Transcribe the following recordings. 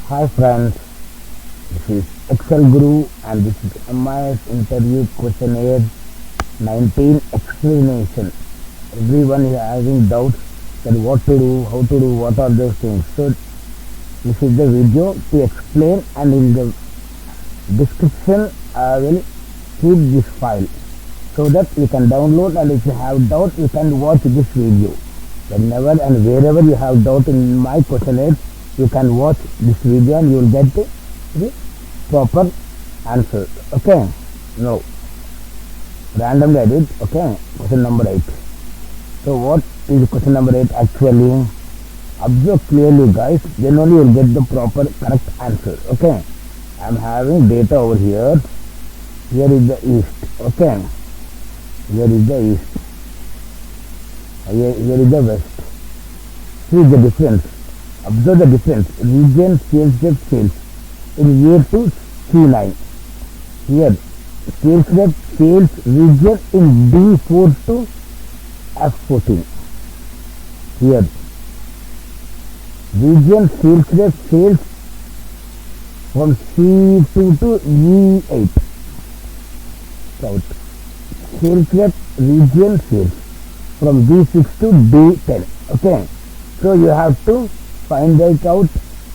Hi friends, this is Excel Guru and this is MIS interview questionnaire 19 explanation. Everyone is having doubts that what to do, how to do, what are those things. So this is the video to explain, and in the description I will keep this file so that you can download, and if you have doubt you can watch this video. Whenever and wherever you have doubt in my questionnaire, you can watch this video and you will get the proper answer. Okay, now randomly I did. Okay, question number 8. So what is question number 8 actually? Observe clearly guys, then only you will get the proper correct answer. Okay, I am having data over here. Here is the east. Okay, here is the east. Here is the west. See the difference. Observe the difference. Region sales rep sales in year to C9. Here sales rep sales region in D4 to F14. Here region sales rep sales from C2 to E8. South sales rep region sales from D6 to D10. Okay, so you have to find out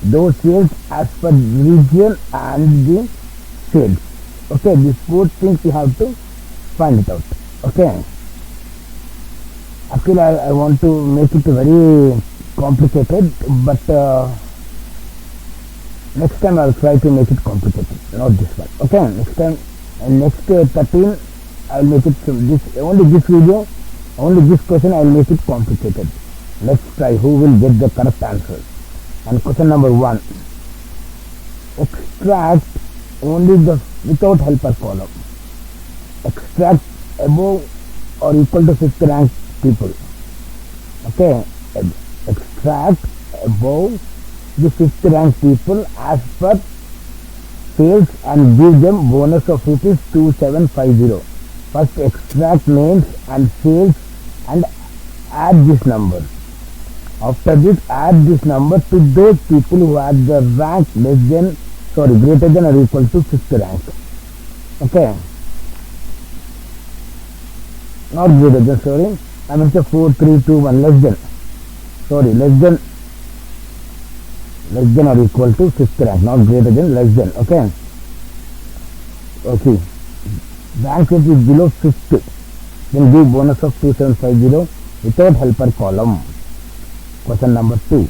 those sales as per region and the sales. Okay, these four things you have to find it out. Okay, actually I want to make it very complicated, but next time I will try to make it complicated, not this one. Okay, next time, and next 13 I will make it this, only this video, only this question I will make it complicated. Let's try who will get the correct answer. And question number 1. Extract only the without helper column. Extract above or equal to 5th rank people. Okay, extract above the 5th rank people as per sales and give them bonus of rupees 2750. First extract names and sales and add this number. After this, add this number to those people who had the rank greater than or equal to 5th rank. Okay, not greater than, I mean 4, 3, 2, 1, less than or equal to 5th rank, not greater than, less than. Okay, okay, rank is below 5th, then give bonus of 2750 without helper column. Question number 2.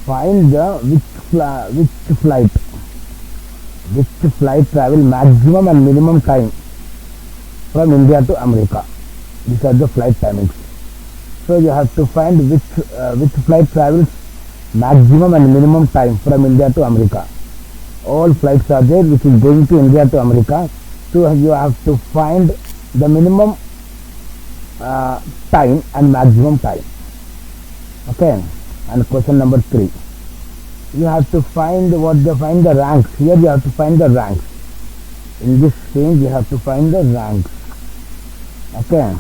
Find the which flight travel maximum and minimum time from India to America. These are the flight timings. So you have to find which flight travels maximum and minimum time from India to America. All flights are there which is going to India to America. So you have to find the minimum time and maximum time. Okay, and question number 3. You have to find find the ranks. Here you have to find the ranks. In this range you have to find the ranks. Okay,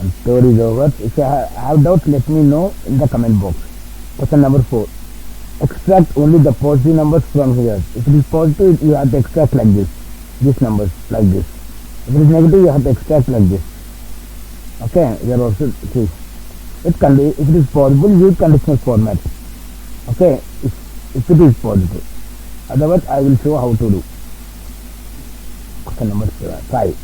and story is over. If you have doubts, let me know in the comment box. Question number 4. Extract only the positive numbers from here. If it is positive, you have to extract like this. These numbers like this. If it is negative, you have to extract like this. Okay, here also see. It can be, if it is possible, use conditional format. Okay, if it is positive. Otherwise, I will show how to do. Question number 5.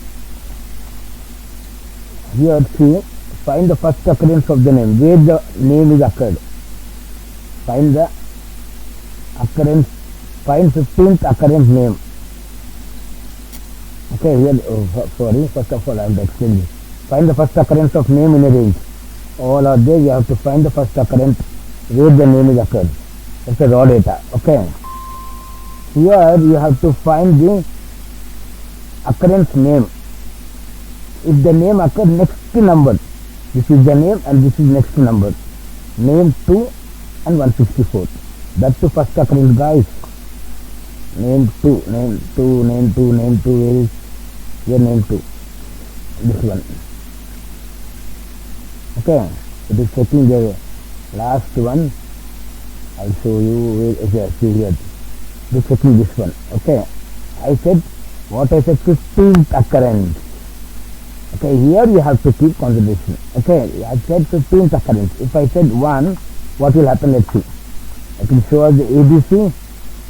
Here see, find the first occurrence of the name, where the name is occurred. Find the occurrence, find 15th occurrence name. Okay, here, first of all I have to explain this. Find the first occurrence of name in a range. All are there, you have to find the first occurrence where the name is occurred. That's the raw data. Okay, here you have to find the occurrence name. If the name occurs next number, this is the name and this is next number. Name 2 and 164. That's the first occurrence guys. Name 2, name 2, name 2, name 2, where is your name 2? This one. Okay, it is checking the last one I'll show you where, okay, see here, just checking this one. Okay, I said, what I said, 15th occurrence. Okay, here you have to keep concentration. Okay, I said 15th occurrence. If I said 1, what will happen? Let's see. I can show us the ABC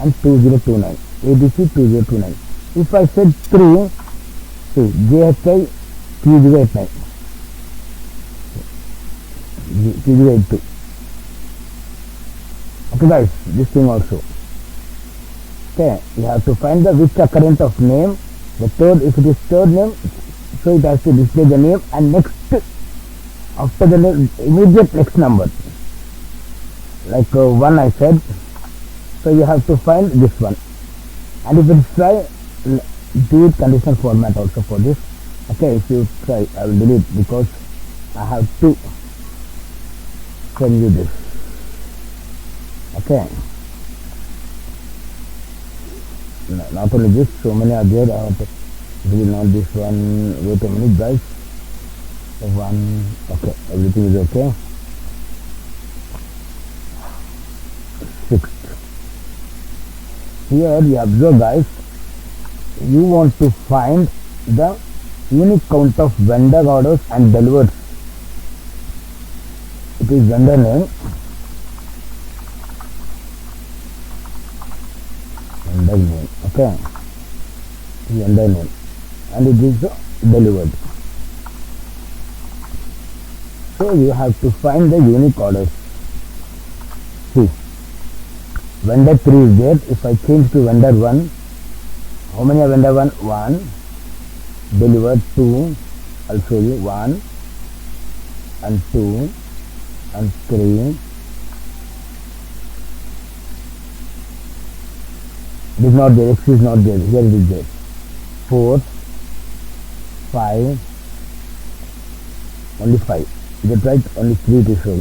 and 2029. ABC 2029. If I said 3, see, JHI 3089. 3082. Okay guys, this thing also. Okay, you have to find the which occurrence of name. The third, if it is third name, so it has to display the name and next, after the name, immediate next number. Like 1 I said. So you have to find this one. And if it's try, do it conditional format also for this. Okay, if you try, I will delete because I have to send you this. Okay. No, not only this, so many are there. I have to delete not this one. Wait a minute, guys. One. Okay, everything is okay. 6th. Here you observe, guys. You want to find the unique count of vendor orders and delivered. It is vendor name. Vendor name. Okay. Vendor name. And it is delivered. So you have to find the unique orders. See. Vendor 3 is there. If I change to vendor 1, how many are vendor 1? 1. Delivered 2. I'll show you 1 and 2 and 3. It is not there. X is not there. Here it is there. 4, 5. Only 5. Is that right? Only 3 to show.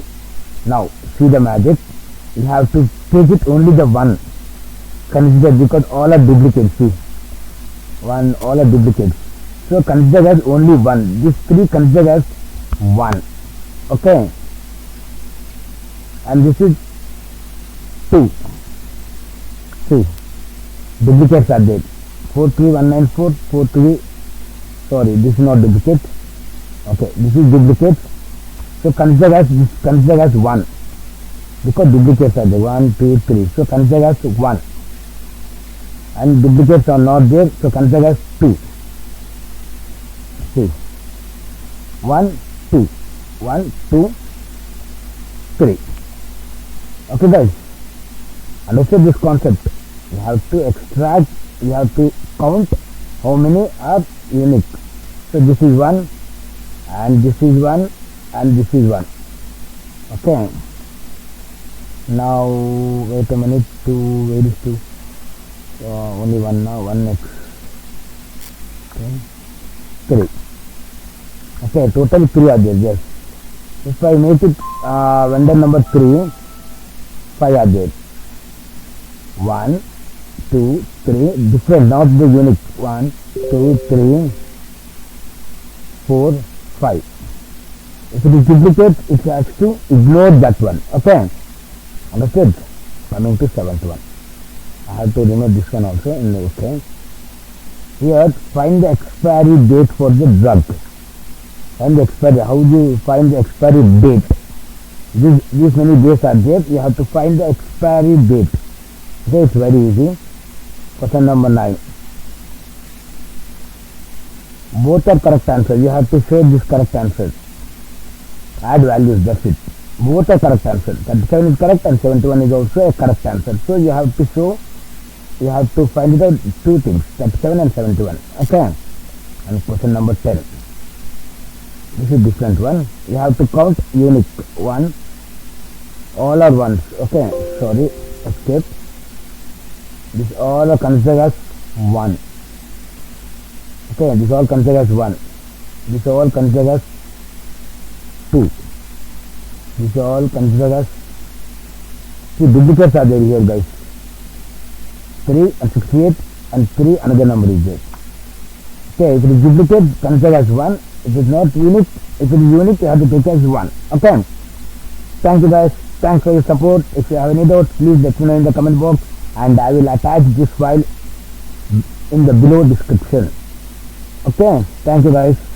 Now see the magic. You have to take it only the 1. Consider, because all are duplicates. See, 1, all are duplicates. So consider as only 1. This 3 consider as 1. Okay. And this is 2. See, duplicates are there. 43194, 433. Sorry, this is not duplicate. Okay, this is duplicate. So consider as 1. Because duplicates are there. 1, 2, 3. So consider as 1. And duplicates are not there. So consider as 2. See. 1, 2. 1, 2, 3. Okay guys. Understand this concept. You have to extract. You have to count how many are unique. So this is 1. And this is 1. And this is 1. Okay. Now wait a minute. 2, where is 2? Only 1 now. 1 next. Okay. 3. Okay, total 3 are there. Yes. If I make it vendor number 3, 5 are there. 1, 2, 3. Different, not the unique. 1, 2, 3, 4, 5. If it is duplicate, it has to ignore that one. Okay. Understood? Coming to 7th one. I have to remove this one also. Okay. Here, find the expiry date for the drug. Find the expiry. How do you find the expiry date? These many days are there. You have to find the expiry date. Okay, it's very easy. Question number 9. Both are correct answers. You have to say this correct answer. Add values, that's it. Both are correct answers. 37 is correct and 71 is also a correct answer. So you have to show, you have to find out 2 things, 37 and 71. Okay. And question number 10. This is different one. You have to count unique. 1. All are ones. Okay. Sorry. Escape. This all are considered as 1. Okay. This all considered as 1. This all considered as 2. This all considered as, see, duplicates are there here, guys. 3 and 68 and 3 another number is there. Okay, if it is duplicate, consider as 1. If it is not unique, if it is unique, you have to take as 1. Okay. Thank you guys. Thanks for your support. If you have any doubts, please let me know in the comment box, and I will attach this file in the below description. Okay, thank you guys.